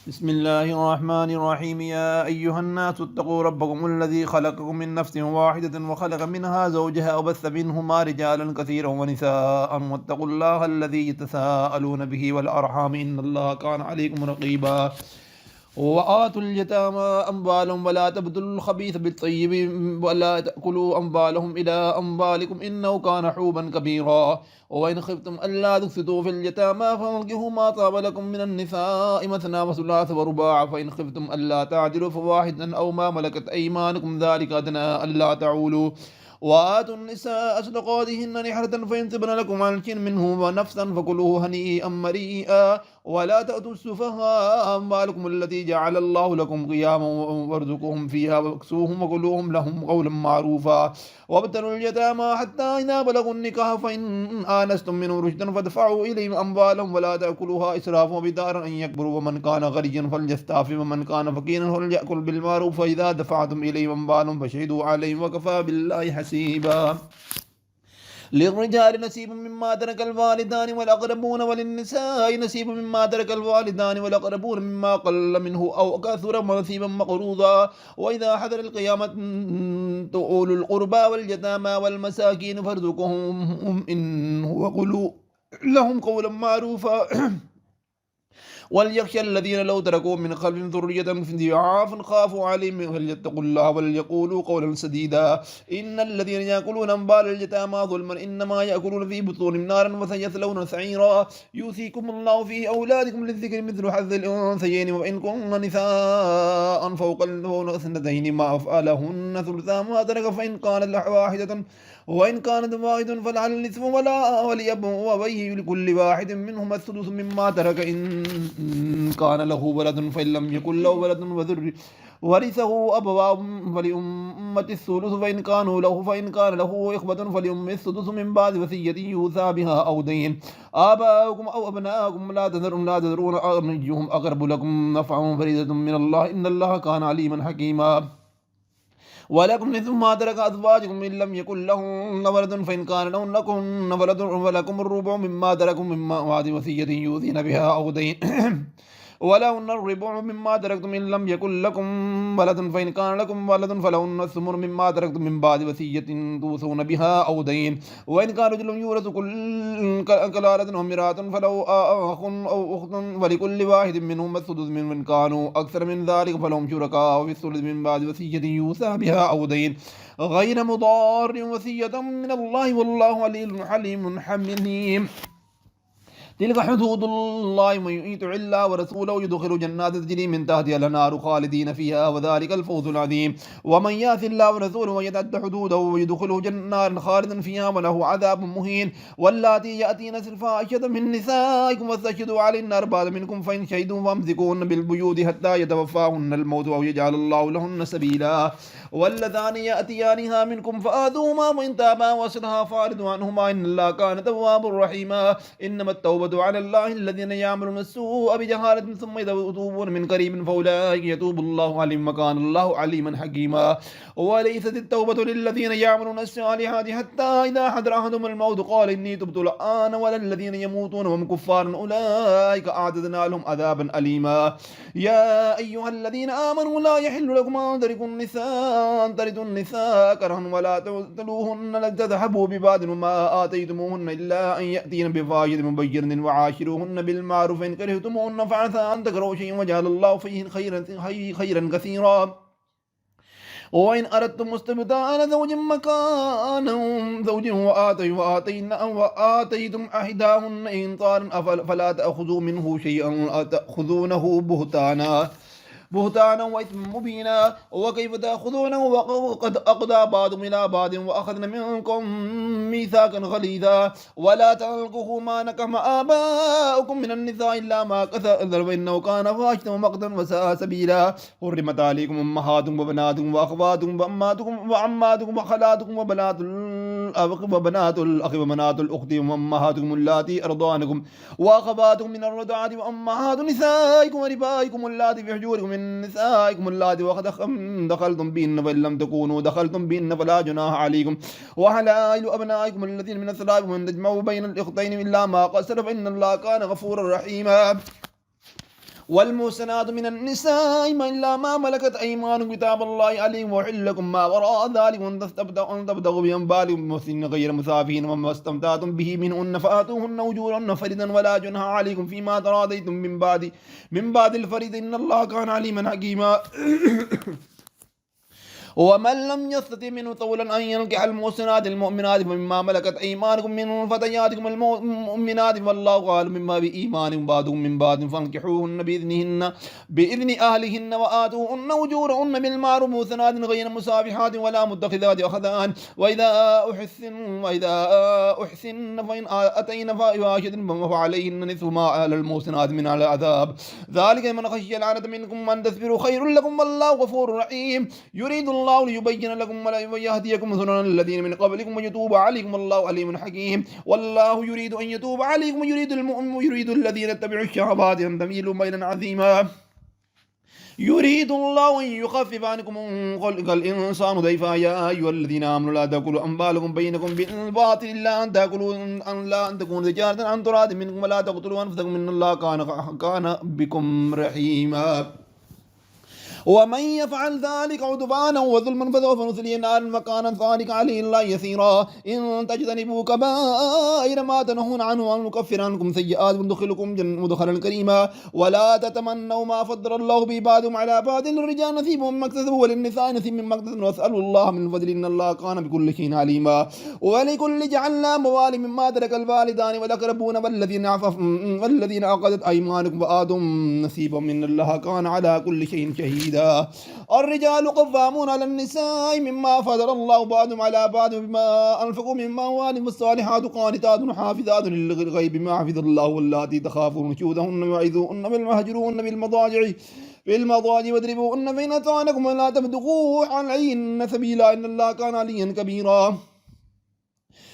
بسم الله الرحمن الرحيم يا أيها الناس اتقوا ربكم الذي خلقكم من نفس واحدة وخلق منها زوجها وبث منهما رجالا كثيرا ونساء واتقوا الله الذي تساءلون به والأرحام إن الله كان عليكم رقيبا وآتوا اليتامى أموالهم ولا تبذلوا الخبيث بالطيب ولا تأكلوا أموالهم إلى أموالكم إنه كان حوبا كبيرا وإن خفتم ألا تقسطوا في اليتامى فانكحوا ما طاب لكم من النساء مثنى وثلاث ورباع فإن خفتم ألا تعدلوا فواحدا أو ما ملكت أيمانكم ذلك أدنى ألا تعولوا وآتوا النساء صدقاتهن نحرة فإن طبن لكم عن شيء منه ونفسا فكلوه هنيئا مريئا ولا تأتوا السفهاء أموالكم التي جعل الله لكم قياما وارزقوهم فيها واكسوهم وكلوهم لهم قولا معروفا وابتلوا اليتامى حتى إذا بلغوا النكاح فإن آنستم منهم رشدا فادفعوا إليهم أموالهم ولا تأكلوها إسرافا وبدارا أن يكبروا ومن كان غنيا فليستعفف ومن كان فقيرا فليأكل بالمعروف فإذا دفعتم إليهم أموالهم فاشهدوا عليهم وكفى بالله حسيبا للرجال نصيب مما ترك الوالدان والأقربون وللنساء نصيب مما ترك الوالدان والأقربون مما قل منه أو كثر نصيبا مقروضا وإذا حضر القيامة أولو القربى واليتامى والمساكين فارزقهم إن وقولوا لهم قولا معروفا وليخشى الذين لو تركوا من خلف ذرية ضعافا خافوا عليهم فليتقوا الله وليقولوا قولا سديدا إن الذين يأكلون أموال اليتامى ظلما إنما يأكلون في بطونهم نارا وسيصلون سعيرا يوصيكم الله في أولادكم للذكر مثل حظ الأنثيين وإن كن نساء فوق الاثنتين ما أفعلهن ثلثا ما ترك فإن كانت واحدة وإن كانت واحد فلعل النصف ولا ولأبويه لكل واحد منهما السدس مما ترك إن كان له ولد فإن لم يكن له ولد ورثه أبواه فلأمة الثلث فإن كان له إخوة فلأم السدس من بعد وصية يوصى بها أو دين آباؤكم أو أبناؤكم لا تدرون أيهم أقرب لكم نفعا فريضة من الله إن الله كان عليما حكيما ولكم نصف ما ترك أزواجكم إن لم يكن لهن ولد فإن كان لهن ولد فلكم الربع مما تركم مما بعد وصية يوصين بها أو دين ولهن الربع مما تركتم إن لم يكن لكم ولد فإن كان لكم ولد فلهن الثمن مما تركتم من بعد وصية توصون بها أو دين وإن كان رجل يورث كلالة وامرأة فله أخ أو أخت ولكل واحد منهم السدس من كانوا أكثر من ذلك فلهم شركاء في الثلث من بعد وصية يوصى بها أو دين غير مضار وصية من الله والله عليم حليم تلك حدود الله من يطع الله ورسوله يدخل جنات تجري من تحتها الأنهار خالدين فيها وذلك الفوز العظيم ومن يأت الله ورسوله ويتعد حدوده ويدخله جنات خالدا فيها وله عذاب مهين واللاتي يأتين الفاحشة من نسائكم واستشهدوا عليهن أربعة منكم فإن شهدوا فامسكوهن بالبيوت حتى يتوفاهن الموت أو يجعل الله لهن سبيلا واللذان يأتيانها منكم فآذوهما وإن تابا وأصلحا فأعرضوا عنهما إن الله كان توابا رحيما إنما التوبة على الله الذين يعملون السوء بجهالة ثم يتوبون من قريب فأولئك يتوب الله عليهم وكان الله عليما حكيما وليست التوبة للذين يعملون الصالحات حتى إذا حضر أحدهم الموت قال إني تبت الآن ولا الذين يموتون وهم كفار أولئك أعتدنا لهم عذابا أليما يا أيها الذين آمنوا لا يحل لكم أن ترثوا النساء كرها ولا تقتلوهن لتذهبوا ببعض ما آتيتموهن إلا أن يأتين بفاحشة مبينة وعاشروهن بالمعروف إن كرهتموهن فعسى أن تكرهوا شيئا وجعل الله فيه خيرا كثيرا وإن أردتم استبدال زوج مكان زوج وآتيتم أحداهن إنصارا فلا تأخذوا منه شيئا تأخذونه بهتانا وإثما مبينا وكيف تأخذونه وقد أقضى بعضكم إلى بعض وأخذنا منكم ميثاقا غليظا ولا تنكحوا ما نكح آباؤكم من النساء إلا ما كثر فإنه كان فاحشة ومقتا وساء سبيلا حرمت عليكم أمهاتكم وبناتكم وأخواتكم وعماتكم وخالاتكم وبنات الأخ وبنات الأخت وأمهاتكم اللاتي أرضانكم وأخواتكم من الرضاعة وأمهات نسائكم وربائكم اللاتي في حجوركم من نسائكم اللاتي دخلتم بهن فإن لم تكونوا دخلتم بهن فلا جناح عليكم وحلائل أبنائكم الذين من الصلاب وأن تجمعوا بين الأختين إلا ما قد سلف إن الله كان غفورا رحيما والمحصنات من النساء إلا ما ملكت أيمانكم كتاب الله عليكم وأحل لكم ما وراء ذلك وأن تبتغوا بأموالكم محسنين غير مسافين وما استمتعتم به منهن فآتوهن أجورهن فريضا ولا جناح عليكم فيما تراضيتم من بعد الفريضة إن الله كان عليما حكيما. ومن لم يستطع منه طولا أن ينكح المحصنات المؤمنات فمما ملكت أيمانكم من فتياتكم المؤمنات والله قال مما بإيمانكم بعضكم من بعض فانكحوهن بإذن أهلهن وآتوهن أجورهن بالمعروف محصنات غير مسافحات ولا متخذات أخدان وإذا أحسن فإن أتين فاحشة فعليهن نصف ما على المحصنات من العذاب ذلك من خشي العنة منكم أن تصبروا خير لكم والله غفور رحيم. يريد الله ليبين لكم ويهديكم سنن الذين من قبلكم ويتوب عليكم والله عليم حكيم. والله يريد أن يتوب عليكم ويريد الذين اتبعوا الشهوات أن تميلوا ميلا عظيما. يريد الله أن يخفف عنكم خلق الإنسان ضيفا يا أيها الذين آمنوا لا تأكلوا أموالكم بينكم بالباطل إلا أن تكون تجارة عن تراض منكم ولا تقتلوا أنفسكم إن الله كان بكم رحيما. ومن يفعل ذلك عدوانا وظلما فسوف نصليه نارا وكان ذلك عليه الله يسيرا. إن تجتنبوا كبائر ما تنهون عنه نكفر عنكم سيئات وندخلكم مدخلا كريما. ولا تتمنوا ما فضل الله به بعضكم على بعض الرجال نصيب مما اكتسبوا وللنساء نصيب مما اكتسبوا واسألوا الله من فضل إن الله كان بكل شيء عليما. ولكل جعلنا موالي مما ترك الوالدان والأقربون والذين عقدت أيمانكم وآتوا نصيبا من الله كان على كل شيء شهيد. الرجال قوامون على النساء مما فضل الله بعضهم على بعض بما أنفقوا من أموالهم والصالحات قانتات حافظات للغيب بما حفظ الله واللاتي تخافون نشوزهن وعظوهن بالمهجرون بالمضاجع واضربوهن فإن أطعنكم ولا تبتغوا عليهن سبيلا إن الله كان عليا كبيرا.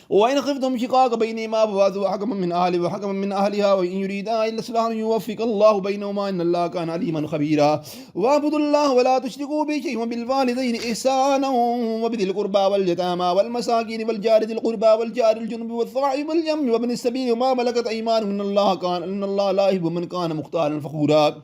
وإن خفتم شقاق بينهما فبعثوا حكما من أهله وحكما من أهلها وإن يريدا إلا إصلاحا يوفق الله بينهما إن الله كان عليما خبيرا. واعبدوا الله ولا تشركوا به شيئا وبالوالدين إحسانا وبذي القربى واليتامى والمساكين والجار ذي القربى والجار الجنب والصاحب والجنب وابن السبيل وما ملكت أيمانكم إن الله لا يحب من كان مختالا فخورا.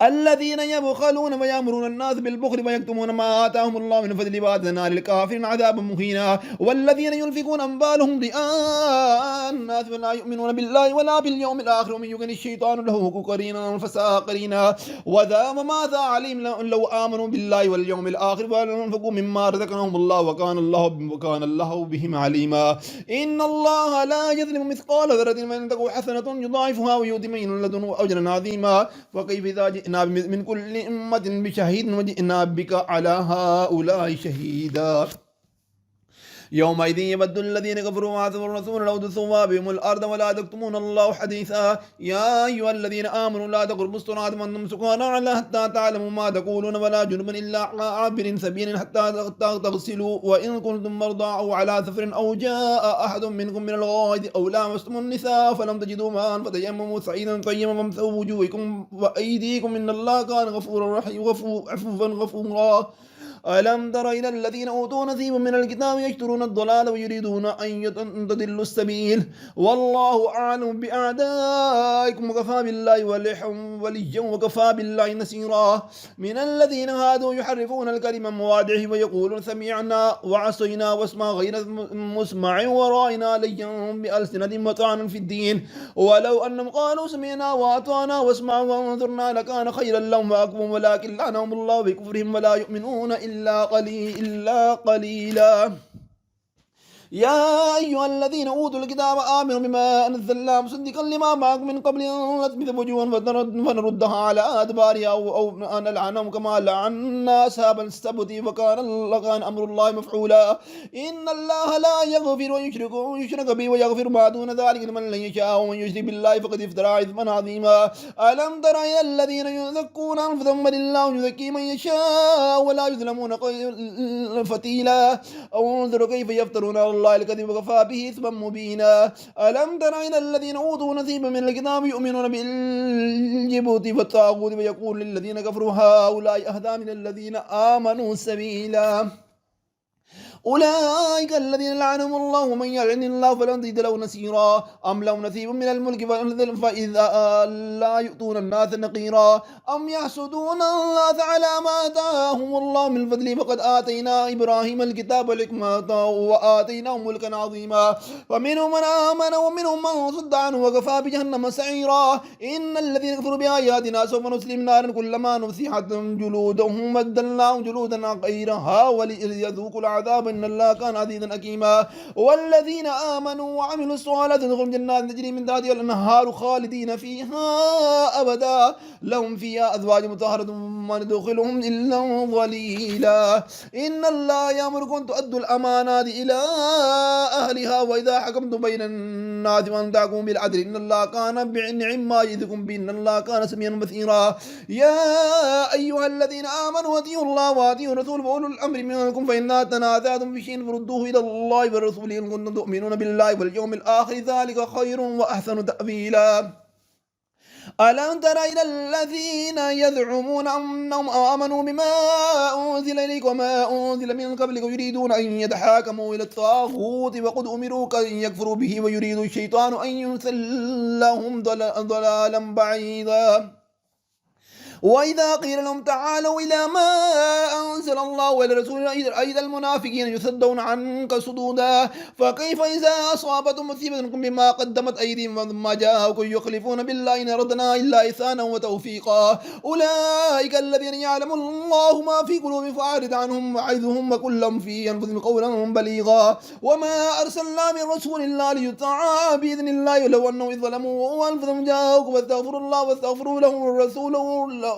الذين يبخلون ويأمرون الناس بالبخل ويكتمون ما آتاهم الله من فضله وأعتدنا للكافرين عذابا مهينا. والذين ينفقون أموالهم رئاء الناس ولا يؤمنون بالله ولا باليوم الآخر ومن يكن الشيطان له قرينا فساء قرينا. وماذا عليهم لو آمنوا بالله واليوم الآخر وأنفقوا مما رزقناهم الله وكان الله بهم عليما. إن الله لا يظلم مثقال ذرة وإن تك حسنة يضاعفها ويؤتي من لدنه أجرا عظيما. وكيف إذا جئنا من كل أمة بشهيد وجئنا بك على هؤلاء شهيدا. يومئذ يود الذين كفروا وعصوا الرسول لو تسوى بهم الأرض ولا تكتمون الله حديثا. يا أيها الذين آمنوا لا تقربوا الصلاة وأنتم سكارى حتى تعلموا ما تقولون ولا جنبا إلا عابر سبيل حتى تغسلوا وإن كنتم مرضى أو على سفر أو جاء أحد منكم من الغائط أو لامستم النساء فلم تجدوا ماء فتيمموا صعيدا طيبا فامسحوا وجوهكم وأيديكم إن الله كان غفورا رحيما عفوا غفورا. ألم تر إلى الذين أوتوا نصيبا من الكتاب يشترون الضلال ويريدون أن تضلوا السبيل والله أعلم بأعدائكم وكفى بالله وليا وكفى بالله نصيرا. من الذين هادوا يحرفون الكلم عن مواضعه ويقولون سمعنا وعصينا واسمع غير مسمع ورائنا ليا بألسنة وطعنا في الدين ولو أنهم قالوا سمعنا وأطعنا واسمع وانظرنا لكان خيرا لهم وأقوم ولكن لعنهم الله بكفرهم ولا يؤمنون إلا قليلا. يا أيها الذين أوتوا الكتاب آمنوا بما أنزلنا مصدقا لما معكم من قبل أن نطمس وجوها فنردها على أدبارها أو نلعنهم كما لعنا أصحاب السبت وكان أمر الله مفعولا. إن الله لا يغفر ويشرك به ويغفر ما دون ذلك لمن يشاء ومن يشرك بالله فقد افترى إثما عظيما. ألم تر إلى الذين يزكون أنفسهم بل الله يزكي من يشاء ولا يظلمون فتيلا. انظروا كيف يفترون الله الكذب وكفى به إثما مبينا. ألم تر إلى الذين أوتوا نصيبا من الكتاب يؤمنون بالجبت والطاغوت ويقول للذين كفروا هؤلاء أهدى من الذين آمنوا سبيلا. أولئك الذين لعنهم الله ومن يلعن الله فلن تجد له نصيرا أم لهم نصيب من الملك فإذا لا يؤتون الناس نقيرا أم يحسدون الناس على ما آتاهم الله من فضله فقد آتينا إبراهيم الكتاب والحكمة وآتيناه ملكا عظيما فمنهم من آمن ومنهم من صد عنه وكفى بجهنم سعيرا إن الذين كفروا بآياتنا سوف نصليهم نارا كلما نفسحت جلودهم بدلناهم جلودا غيرها وليذوقوا العذاب إن الله كان عزيزا حكيما والذين آمنوا وعملوا الصالحات يدخلون جنات تجري من تحتها الأنهار خالدين فيها أبدا لهم فيها أزواج مطهرة ما ندخلهم إلا ظليلا إن الله يأمركم تؤدوا الأمانات إلى أهلها وإذا حكمتم بين الناس وأن تحكموا بالعدل إن الله كان بنعم ما يعظكم به إن الله كان سميعا بصيرا يا أيها الذين آمنوا أطيعوا الله وأطيعوا الرسول وأولو الأمر منكم فإن تنازعتم في شيء فردوه إلى الله والرسول إن كنتم تؤمنون بالله واليوم الآخر ذلك خير وأحسن تأويلا ألم تر إلى الذين يزعمون أنهم آمنوا بما أنزل إليك وما أنزل من قبلك يريدون أن يتحاكموا إلى الطاغوت وقد أمروا أن يكفروا به ويريد الشيطان أن يضلهم ضلالا بعيدا وإذا قيل لهم تعالوا إلى ما أنزل الله وإلى الرسول أيضا المنافقين يصدون عنك صدودا فكيف إذا أصابتهم مصيبة بما قدمت أيديهم ثم جاءوكم يخلفون بالله إن أردنا إلا إحسانا وتوفيقا أولئك الذين يعلم الله ما في قلوبهم فأعرض عنهم وعظهم وقل لهم في أنفسهم قولا بليغا وما أرسلنا من رسول إلا ليطاع بإذن الله ولو أنهم إذ ظلموا وأنفسهم جاءوكم واستغفروا الله واستغفروا لهم الرسول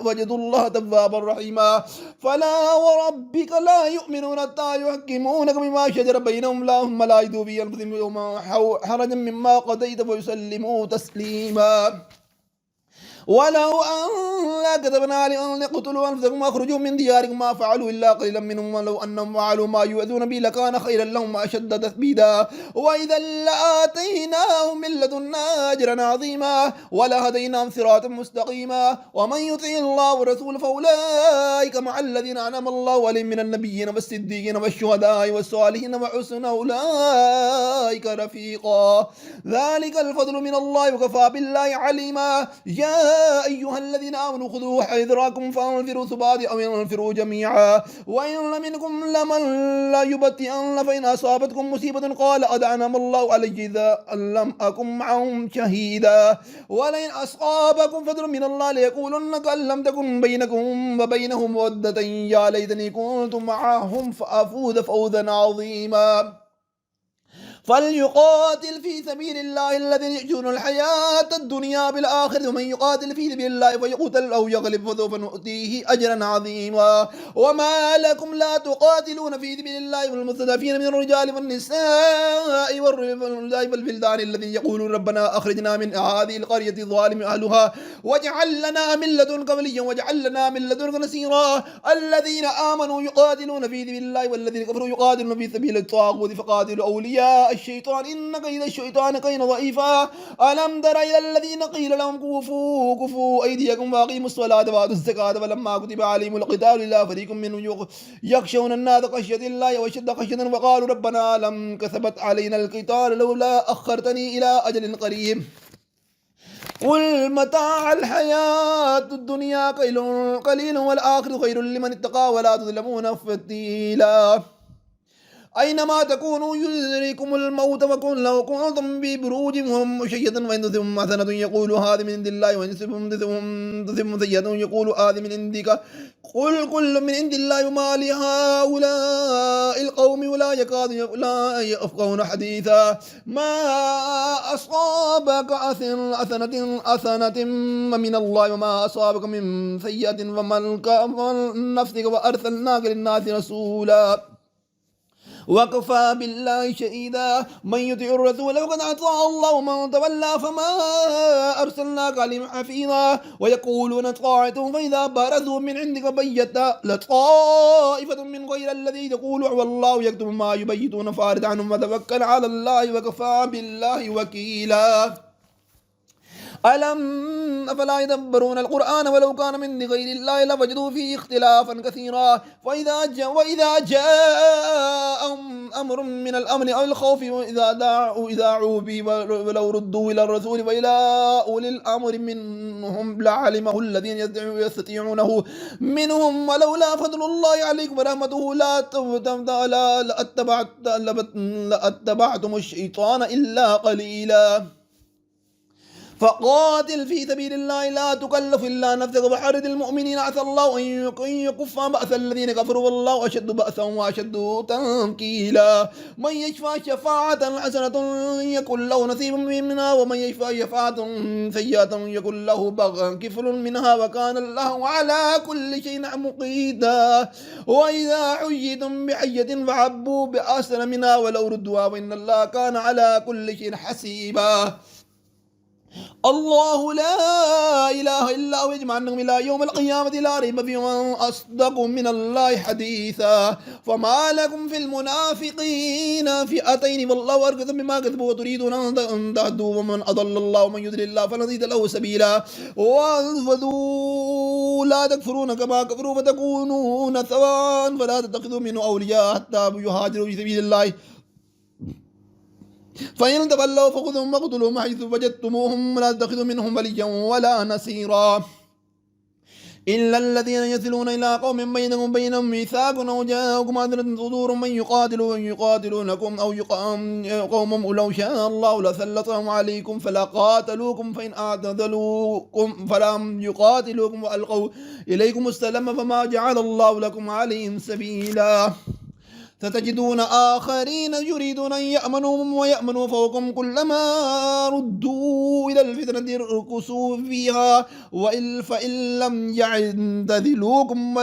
وجدوا الله توابا رحيما فلا وربك لا يؤمنون حتى يحكمونك بما شجر بينهم اللهم لا يجدوا في أنفسهم يوما حرجا مما قضيت ويسلموا تسليما ولو أن كتبنا عليهم أن يقتلوا أنفسهم وأخرجوا من ديارهم ما فعلوا إلا قليلا منهم ولو أنهم فعلوا ما يؤذون به لكان خيرا لهم وأشد تثبيتا وإذا لآتيناهم من لدنا أجرا عظيما ولهديناهم صراطا مستقيما ومن يطع الله ورسوله فأولئك مع الذين أنعم الله عليهم من النبيين والصديقين والشهداء والصالحين وحسن أولئك رفيقا ذلك الفضل من الله وكفى بالله عليما يا أيها الذين آمنوا خذوا حذركم فانفروا ثبات أو ينفروا جميعا وإن منكم لمن لا يبطئن فإن أصابتكم مصيبة قال أدعنم الله علي إذا لم أكن معهم شهيدا ولئن أصابكم فضل من الله ليقولن كأن لم تكن بينكم وبينهم مودة يا ليتني كنت معهم فأفوز فوزا عظيما فليقاتل في سبيل الله الذين يؤجرون الحياة الدنيا بالآخرة ومن يقاتل في سبيل الله فيقتل أو يغلب فسوف نؤتيه أجرا عظيما وما لكم لا تقاتلون في سبيل الله والمستضعفين من الرجال والنساء والبلدان الذين يقولون ربنا أخرجنا من هذه القرية الظالم أهلها واجعل لنا من لدنك وليا واجعل لنا من لدنك نصيرا الذين آمنوا يقاتلون في سبيل الله والذين كفروا يقاتلون في سبيل الطاغوت فقاتلوا أولياء الشيطان إن كيد الشيطان كان ضعيفا ألم تر إلى الذين قيل لهم كفوا أيديكم وأقيموا الصلاة وآتوا الزكاة فلما كتب عليهم القتال إلا فريق منهم يخشون الناس خشية الله وأشد خشية وقالوا ربنا لم كتبت علينا القتال لولا أخرتني إلى أجل قريب قل متاع الحياة الدنيا قليل والآخر خير لمن اتقى ولا تظلمون فتيلا أينما تكونوا يدرككم الموت وكن لو كنتم ببروج مشيدة وإن تصبهم حسنة يقول هذه من عند الله وإن تصبهم سيئة يقول هذه من عندك قل كل من عند الله وما لهؤلاء القوم ولا يكادون لا يفقهون حديثا ما أصابك حسنة من الله وما أصابك من سيئة فمن نفسك وأرسلناك للناس رسولا وكفى بالله شهيدا من يطع الرسول فقد أطاع الله ومن تولى فما أرسلناك عليهم حفيظا ويقولون طاعة فإذا برزوا من عندك بيت لطائفة من غير الذي تقول والله يكتب ما يبيتون فارد عنهم وتوكل على الله وكفى بالله وكيلا أفلا يدبرون القرآن ولو كان من غير الله لوجدوا فيه اختلافا كثيرا وإذا جاءهم أمر من الأمن أو الخوف إذاعوا به ولو ردوا إلى الرسول وإلى أولي الأمر منهم لعلمه الذين يستطيعونه منهم ولولا فضل الله عليكم ورحمته لاتبعتم الشيطان إلا قليلا فقاتل في سبيل الله لا تكلف إلا نفسك وحرض المؤمنين عسى الله أن يكف بأس الذين كفروا والله أشد بأسا وأشد تنكيلا من يشفع شفاعة حسنة يكن له نصيب منها ومن يشفع شفاعة سيئة يكن له كفل منها وكان الله على كل شيء مقيتا وإذا حييتم بحية فعبوا بأحسن منها ولو ردوها وإن الله كان على كل شيء حسيبا الله لا إله إلا هو يجمعنهم إلى يوم القيامة لا ريب فيه ومن أصدق من الله حديثا فما لكم في المنافقين فئتين والله أركض بما كذبوا وتريدون أن تهدوا ومن أضل الله ومن يضلل الله فلن تجد له سبيلا وانفذوا لا تكفرون كما كفروا فتكونون سواء فلا تتخذوا منه أولياء حتى يهاجروا في سبيل الله فإن تولوا فخذوهم واقتلوهم حيث وجدتموهم ولا تتخذوا منهم وليا ولا نصيرا إلا الذين يصلون إلى قوم بينكم وبينهم ميثاق أو جاءكم حسرة صدور من يقاتلونكم أو قوم لو شاء الله لسلطهم عليكم فلا قاتلوكم فإن أعتزلوكم فلم يقاتلوكم وألقوا إليكم السلام فما جعل الله لكم عليهم سبيلا ستجدون آخرين يريدون أن يأمنوا ويأمنوا فوقهم كلما ردوا إلى الفتنة اركسوا فيها فإن لم يعتزلوكم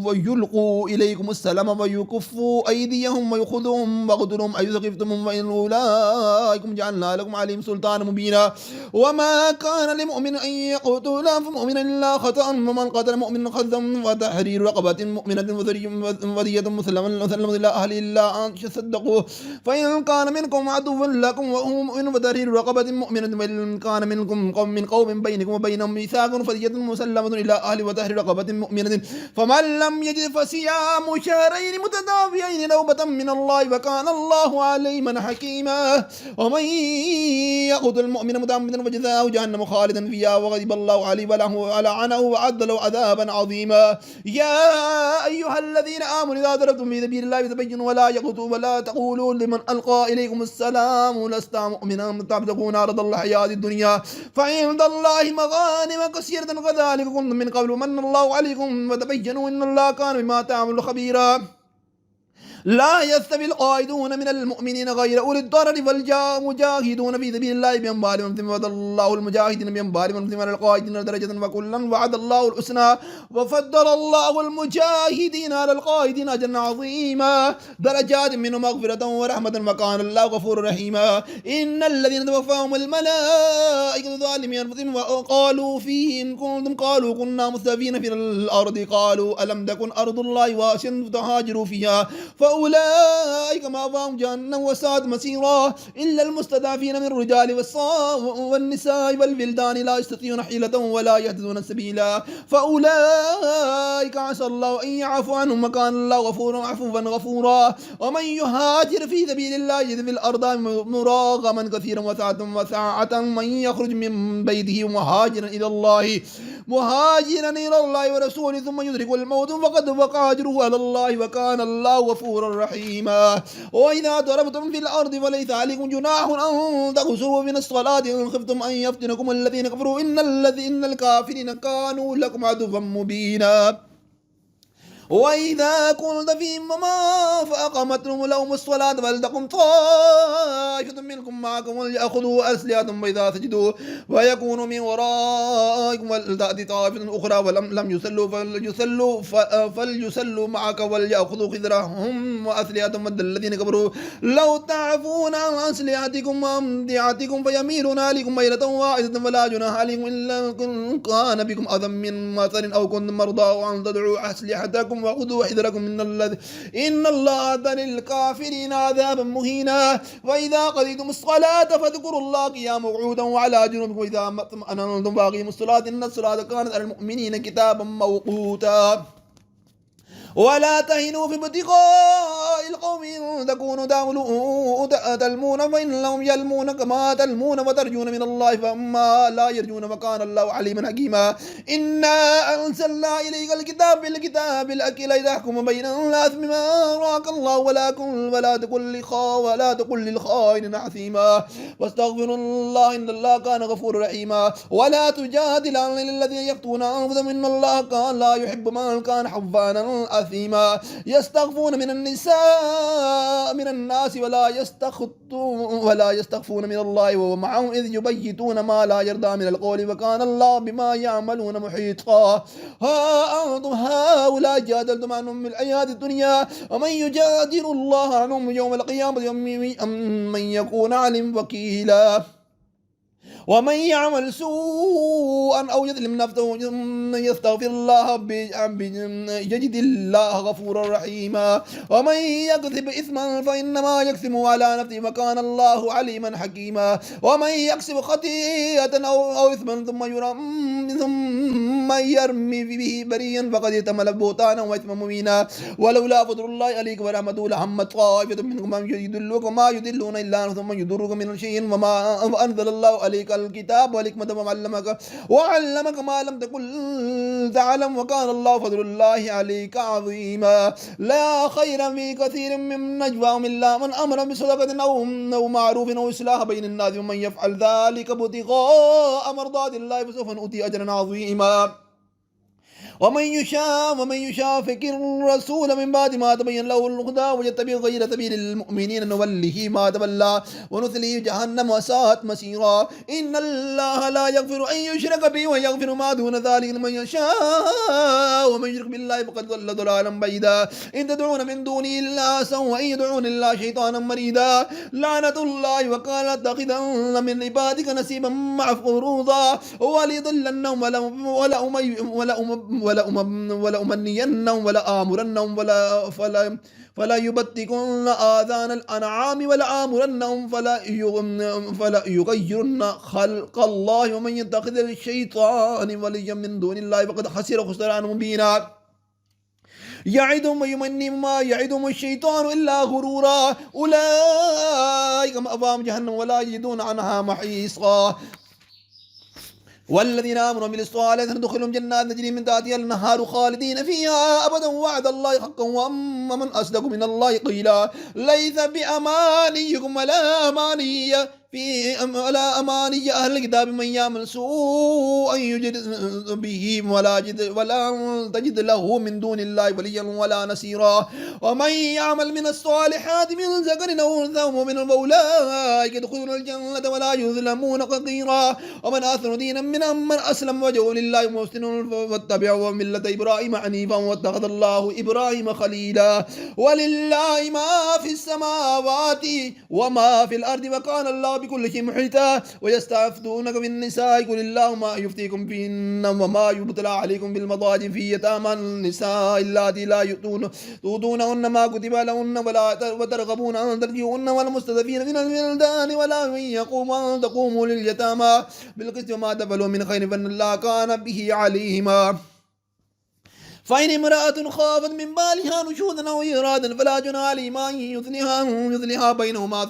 ويلقوا إليكم السلام ويكفوا أيديهم ويخذوهم واقتلوهم أي ثقفتم فإن أولئكم جعلنا لكم عليهم سلطانا مبينا وما كان لمؤمن أن يقتل مؤمنا إلا خطأ ومن قتل مؤمنا خطأ وتحرير رقبة مؤمنة وذرية مسلمة إلى أهل إلا أن تصدقوا فإن كان منكم عدو لكم وهو مؤمن فتحرير رقبة مؤمنة وإن كان منكم من قوم بينكم وبينهم ميثاق فدية مسلمة إلى أهل وتحرير رقبة مؤمنة فمن لم يجد فصيام شهرين متتابعين توبة من الله وكان الله عليما حكيما ومن يقتل مؤمنا متعمدا فجزاؤه جهنم خالدا فيها وغضب الله عليه ولعنه وأعد له عذابا عظيما يا أيها الذين آمنوا إذا ضربتم في سبيل الله فتبينوا ولا يقتلوا ولا تقولوا لمن ألقى إليكم السلام لست مؤمنا تبتغون عرض الحياة الدنيا فعند الله مغانم كثيرة كذلك كنتم من قبل من الله عليكم فتبينوا إن الله كان بما تعملون خبيرا لا يستوي القائدون من المؤمنين غير أولي الضرر والمجاهدون في سبيل الله بأموالهم ثم وعد الله المجاهدين بأموالهم ثم القائدين درجة وكلا وعد الله الحسنى وفضل الله المجاهدين على القائدين أجرا عظيما درجات منه مغفرة ورحمة وكان الله غفورا رحيما إن الذين توفاهم الملائكة ظالمي أنفسهم وقالوا فيهم كنتم قالوا كنا مستضعفين في الأرض قالوا ألم تكن أرض الله واسعة فتهاجروا فيها فأولئك مأواهم جهنم وساءت مصيرا إلا المستضعفين من الرجال والنساء والولدان لا يستطيعون حيلة ولا يهتدون سبيلا فأولئك عسى الله أن يعفو عنهم وكان الله غفورا عفوا غفورا ومن يهاجر في سبيل الله يجد في الأرض مراغما كثيرا وسعة من يخرج من بيته مهاجرا إلى الله ورسوله ثم يدرك الموت فقد وقع أجره على الله وكان الله غفورا رحيما وإذا ضربتم في الأرض فليس عليكم جناح أن تقصروا من الصلاة إن خفتم أن يفتنكم الذين كفروا إن الكافرين كانوا لكم عدوا مبينا وإذا كنت فيهم فأقامتهم لهم الصلاة فلتقم طائفة منكم معكم وليأخذوا أسلحتهم وإذا سجدوا ويكونوا من وراء ورائكم ولتأتي طائفة أخرى ولم يصلوا فليصلوا معك وليأخذوا خذرهم وأسلحتهم ود الذين كفروا لو تعفون عن أسلحتكم وأمتعتكم فيميلون عليكم ميلة واحدة فلا جناح عليكم إلا إن كان بكم أذى من مطر أو كنتم مرضى أن تدعوا أسلحتكم وخذوا حذركم إن الله أعد للكافرين عذابا مهينا وإذا قضيتم الصلاة فاذكروا الله قياما وقعودا وعلى جنوبكم وإذا اطمأننتم فأقيموا الصلاة إن الصلاة كانت على المؤمنين كتابا موقوتا ولا تهنوا في ابتغاء القوم تكونوا تلمون فإنهم يلمون كما تلمون وترجون من الله فما لا يرجون وكان الله عليما حكيما إنا أنزلنا إليك الكتاب بالكتاب الأكل يحكم بين الناس بما أراك الله ولا تقل للخائن عثيما واستغفر الله إن الله كان غفورا رحيما ولا تجادل عن الذين يقتلون أنفسهم إن الله كان لا يحب من كان حفانا أثيما يستخفون من النساء من الناس ولا يستخفون من الله وهو معهم إذ يبيتون ما لا يرضى من القول وكان الله بما يعملون محيطا ها أنتم هؤلاء جادلتم عنهم في الحياة الدنيا ومن يجادل الله عنهم يوم القيامة من يكون عليهم وكيلا ومن يعمل سوءا أو يظلم نفسه يستغفر الله يجد الله غفورا رحيما ومن يكسب إثما فإنما يكسبه على نفسه وكان الله عليما حكيما ومن يكسب خطيئة أو إثما ثم يرمي به بريا فقد احتمل بهتانا وإثما مبينا ولولا فضل الله عليك ورحمته لهمت طائفة منكم أن يضلوك وما يضلون إلا ثم يضرك من شيء وما أنزل الله عليك الكتاب والحكمة وعلمك ما لم تكن تعلم وكان الله فضل الله عليك عظيما لا خير في كثير من نجواهم إلا من أمر بصدقة أو معروف أو إصلاح بين الناس ومن يفعل ذلك ابتغاء مرضات الله فسوف نؤتي أجرا عظيما ومن يشافق الرسول من بعد ما تبين له الهدى ويتبع غير سبيل المؤمنين نوله ما تولى ونثله جهنم وساءت مسيرا إن الله لا يغفر أن يشرك به ويغفر ما دون ذلك لمن يشاء ومن يشرك بالله فقد ضل ضلالا بعيدا إن تدعون من دونه إلا سوء وإن يدعون إلا شيطانا مريدا لعنة الله وقال اتخذن من عبادك نصيبا مفروضا وليضلنهم ولا أمنينهم ولا آمرنهم فلا يبتكن آذان الأنعام ولا آمرنهم فلا يغيرن خلق الله ومن يتخذ الشيطان وليا من دون الله فقد خسر خسرانا مبينا يعدهم ويمنيهم ما يعدهم الشيطان إلا غرورا أولئك مأواهم جهنم ولا يجدون عنها محيصا والذين آمنوا بالصالحات ندخلهم جنات تجري من تحتها الأنهار خالدين فيها أبدا وعد الله حقا ومن أصدق من الله قيلا ليس بأمانيكم ولا أماني أهل الكتاب من يعمل سوءا يجد به ولا تجد له من دون الله وليا ولا نصيرا ومن يعمل من الصالحات من ذكر أو أنثى ومن أولئك يدخلون الجنة ولا يظلمون قصيرا ومن أحسن دينا من أسلم وجهه لله محسن واتبع ملة إبراهيم حنيفا واتخذ الله إبراهيم خليلا ولله ما في السماوات وما في الأرض وكان الله بكل شيء محيطا ويستفتونك في النساء قل الله ما يفتيكم فيهن وما يبتلى عليكم بالمضاجع في يتامى النساء اللاتي لا تؤتونهن ما كتب لهن وترغبون أن ترجعوهن والمستضعفين من الولدان ولا من يقوموا أن تقوموا لليتامى بالقسط وما تفعلوا من خير فإن الله كان به عليما فإن امرأة خافت من بالها نشوزا أو إرادا فلا جناح عليهما أن يصلحا بينهما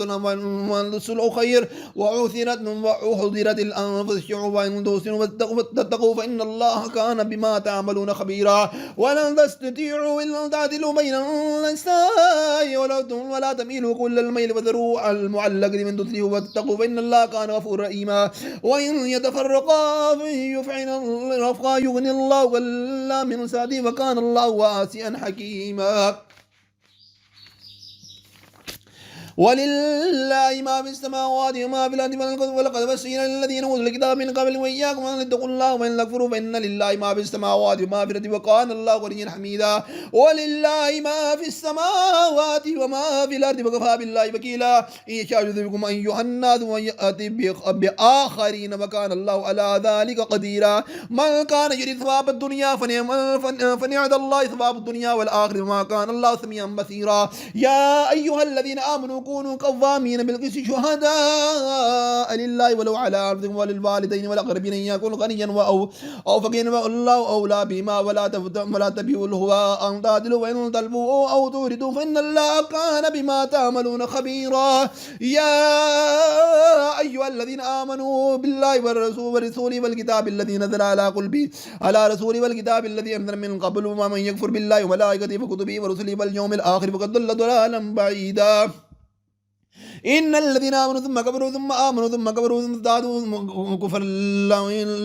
والصلح خير وحضرت الأنفس الشح وإن تحسنوا وتتقوا فإن الله كان بما تعملون خبيرا ولن تستطيعوا إلا تعدلوا بين النساء ولا تميلوا كل الميل وذروا المعلق من تسلحوا وتتقوا فإن الله كان غفورا رحيما وإن يتفرقا فيفعل الرفقا يغني الله ولا من سعده وكان الله واسعا حكيما ولله ما في السماوات وما في الأرض ولقد وصينا الذين أوتوا الكتاب من قبل وإياكم أن اتقوا الله وإن تكفروا فإن لله ما في السماوات وما في الأرض وكان الله غنيا حميدا ولله ما في السماوات وما في الأرض وكفى بالله وكيلا إن يشاء يذهبكم أيها الناس ويأتي بآخرين وكان الله على ذلك قديرا من كان يريد ثواب الدنيا فنعد الله ثواب الدنيا والآخرة وما كان الله سميعا بصيرا يا أيها الذين آمنوا كونوا قوامين بالقسط شهداء لله ولو على أنفسكم وللوالدين والأقربين إن يكن غنيا أو فقيرا الله أولى بما ولا تبيعوا الهوى أن تعدلوا وإن تلبوا أو توردوا فإن الله كان بما تعملون خبيرا يا أيها الذين آمنوا بالله والرسول والكتاب الذي نزل على رسوله والكتاب الذي أنزل من قبل ومن يكفر بالله وملائكته وكتبه ورسله واليوم الآخر فقد ضل ضلالا بعيدا إن الذين آمنوا ثم كفروا ثم آمنوا ثم كفروا ثم ازدادوا كفرا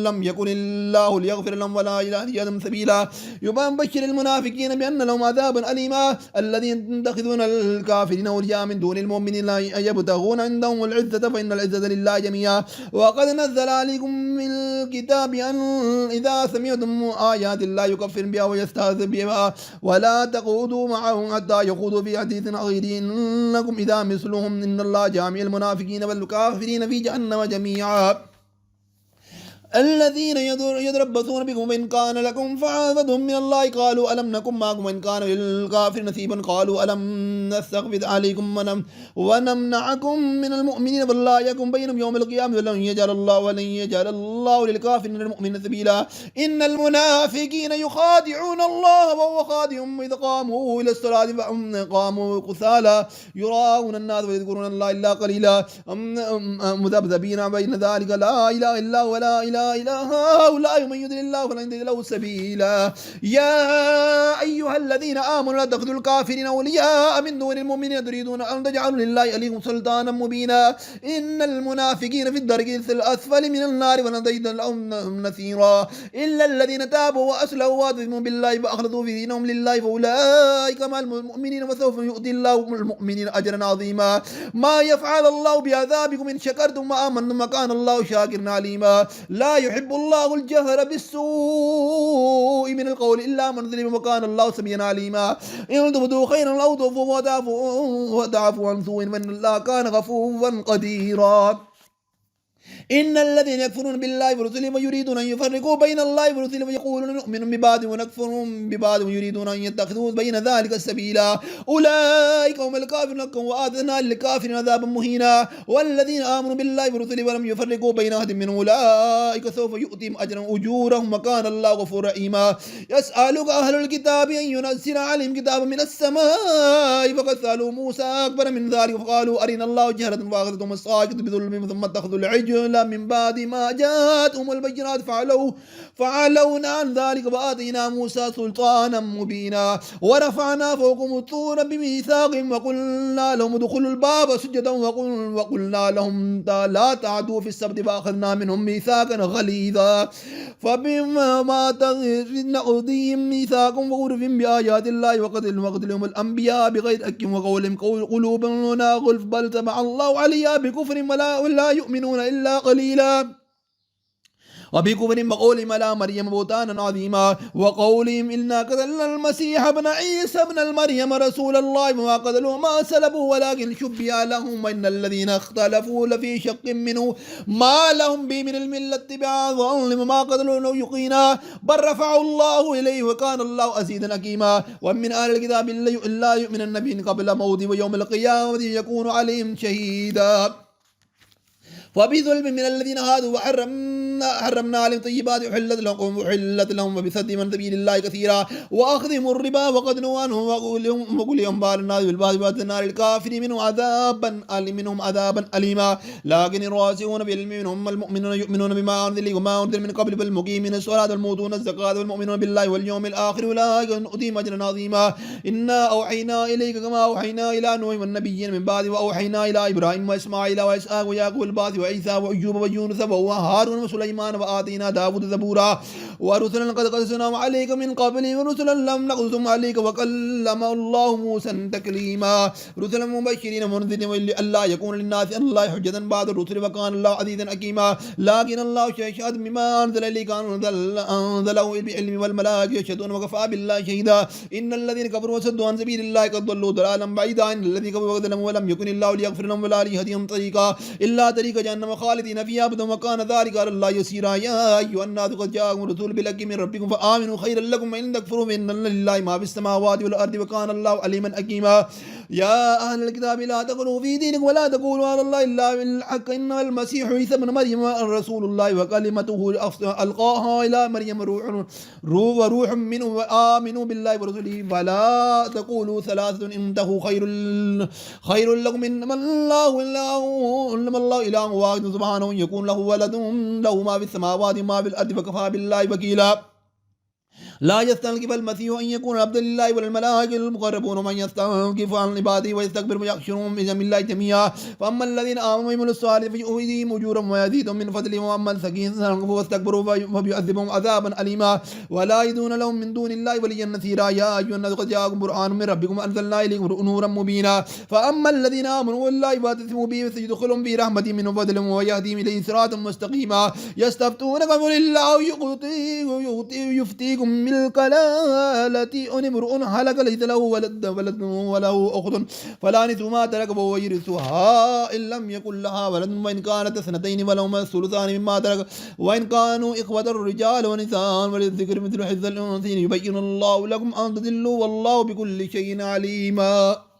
لم يكن الله ليغفر لهم ولا يهديهم سبيلا يبشر المنافقين بأن لهم عذابا أليما الذين يتخذون الكافرين أولياء من دون المؤمنين يبتغون عندهم العزة فإن العزة لله جميعا وقد نزل عليكم من الكتاب أن إذا سمعتم آيات الله يكفر بها ويستهزئ بها ولا تقعدوا معهم حتى يخوضوا في حديث غيره إنكم إذا مثلهم إن الله جامع المنافقين والكافرين في جهنم جميعا الذين يتربصون بكم وإن كان لكم فعاقبة من الله قالوا ألم نكن معكم وإن كان للكافر نصيبا قالوا ألم نستحوذ عليكم ونمنعكم من المؤمنين فلا يكن بينهم يوم القيامة ولن يجعل الله للكافرين المؤمنين سبيلا إن المنافقين يخادعون الله وهو خادعهم إذا قاموا إلى الصلاة فهم قاموا كسالى يراءون الناس ويذكرون الله إلا قليلا مذبذبين بين ذلك لا إله إلا هو ولا إله إلا هؤلاء من يضلل الله فلن تجد له سبيلا يا أيها الذين آمنوا لا تتخذوا الكافرين أولياء من دون المؤمنين تريدون أن تجعلوا لله عليكم سلطانا مبينا إن المنافقين في الدرك الأسفل من النار ولن تجد لهم نصيرا إلا الذين تابوا وأصلحوا واعتصموا بالله وأخلصوا في دينهم لله فأولئك مع المؤمنين وسوف يؤتي الله المؤمنين أجرا عظيما ما يفعل الله بعذابكم إن شكرتم وآمنتم وكان الله شاكرا عليما لا يحب الله الجهر بالسوء من القول إلا من ظلم وكان الله سميعا عليما إن تبدوا خيرا أو تخفوه وتعفوا عن سوء فإن الله كان غفورا قديرا إن الذين يكفرون بالله ورسله ويريدون أن يفرقوا بين الله ورسله ويقولون نؤمن ببعض ونكفر ببعض ويريدون أن يتخذوا بين ذلك السبيلا أولئك هم الكافرون وآتنا للكافرين عذابا مهينا والذين آمنوا بالله ورسله ولم يفرقوا بين أحد منهم أولئك سوف يؤتيهم أجورهم وكان الله غفورا رحيما يسألك أهل الكتاب أن ينزل عليهم كتابا من السماء فقد سألوا موسى أكبر من ذلك فقالوا أرنا الله جهرة فأخذتهم الصاعقة بظلمهم ثم اتخذوا العجل من بعد ما جاءتهم البينات فعلونا عن ذلك وآتينا موسى سلطانا مبينا ورفعنا فوقهم الطور بميثاقهم وقلنا لهم ادخلوا الباب سجدا وقلنا لهم لا تعدوا في السبت فأخذنا منهم ميثاقا غليظا فبما نقضيهم ميثاقهم وكفرهم بآيات الله وقتلهم الأنبياء بغير حق وقولهم قلوبنا غلف بل تبع الله عليها بكفر ولا يؤمنون إلا قليلا وبكفر بقولهم على مريم بهتانا عظيما وقولهم إنا قتلنا المسيح ابن عيسى ابن المريم رسول الله وما قتلوه ما سلبوا ولكن شبه لهم وإن الذين اختلفوا لفي شق منه ما لهم به من الملة بعضهم ما قتلوا لو يقينا بل رفعوا الله إليه وكان الله عزيزا حكيما ومن أهل الكتاب إلا يؤمن النبي قبل موته ويوم القيامة يكون عليهم شهيدا وبظلم من الذين هادوا حرمنا عليهم طيبات أحلت لهم وبصدهم عن سبيل الله كثيرا وأخذهم الربا وقد نهوا عنه وقولهم بال الناس بالباطل وأعتدنا للكافرين منهم عذابا أليما لكن الراسخون بالعلم منهم المؤمنون يؤمنون بما أنزل وما أنزل من قبل والمقيمين الصلاة والمؤتون الزكاة والمؤمنون بالله واليوم الآخر أولئك يؤتيهم أجرا عظيما إنا أوحينا إليك كما أوحينا إلى نوح والنبيين من بعد وأوحينا إلى إبراهيم وإسماعيل وإسحاق ويعقوب والبعث وعيسى وأيوب ويونس وهارون وسليمان وآتينا داود زبورا ورسلا قد قصصناهم عليك من قبل ورسلا لم نقصصهم عليك وكلم الله موسى تكليما رسلا مبشرين ومنذرين لئلا يكون للناس على الله حجة بعد الرسل وكان الله عزيزا حكيما لكن الله يشهد بما أنزل إليك أنزله بالعلم والملائكة يشهدون وكفى بالله شهيدا إن الذين كفروا وصدوا عن سبيل الله قد ضلوا ضلالا بعيدا إن الذين كفروا وظلموا ولم يكن الله ليغفر لهم ولا ليهديهم طريقا إلا طريق جهنم خالدين فيها أبدا وكان ذلك على الله يسيرا يا أيها الناس قد جاءكم رسول بالحق من ربكم فآمنوا خيرا لكم وإن تكفروا فإن لله ما في السماوات والأرض وكان الله عليما حكيما يا أهل الكتاب لا تغلوا في دينكم ولا تقولوا على الله إلا بالحق إن المسيح عيسى ابن مريم رسول الله وكلمته ألقاها إلى مريم وروح منه وآمنوا بالله ورسوله ولا تقولوا ثلاثة انتهوا خير لكم إنما الله إله واحد سبحانه يكون له ولد له ما في السماوات وما في الأرض وكفى بالله وكيلا لا يستنكف المسيح أن يكون عبدا لله والملائكة المقربون ومن يستنكف عن عباده ويستكبر ويحشرهم بجميع الله جميعا فأما الذين آمنوا وعملوا الصالحات فيؤتيهم أجورهم ويزيدهم من فضله وأما السكين فاستكبروا فبيعذبهم عذابا أليما ولا يجدون لهم من دون الله وليا نصيرا يا أيها الناس قد جاءكم برهان من ربكم أنزلنا إليكم نورا مبينا فأما الذين آمنوا بالله واعتصموا به فسيدخلهم في رحمة منه وفضل ويهديهم إليه صراطا مستقيما يستفتونك قل الله يفتيكم الكلالة أن امرؤ هلك ليس له ولد وله أخت فلا نصف ما ترك وهو يرثها إن لم يكن لها ولد وإن كانت اثنتين فلهما الثلثان مما ترك وإن كانوا إخوة الرجال ونساء وللذكر مثل حظ الأنثيين يبين الله لكم أن تضلوا والله بكل شيء عليما.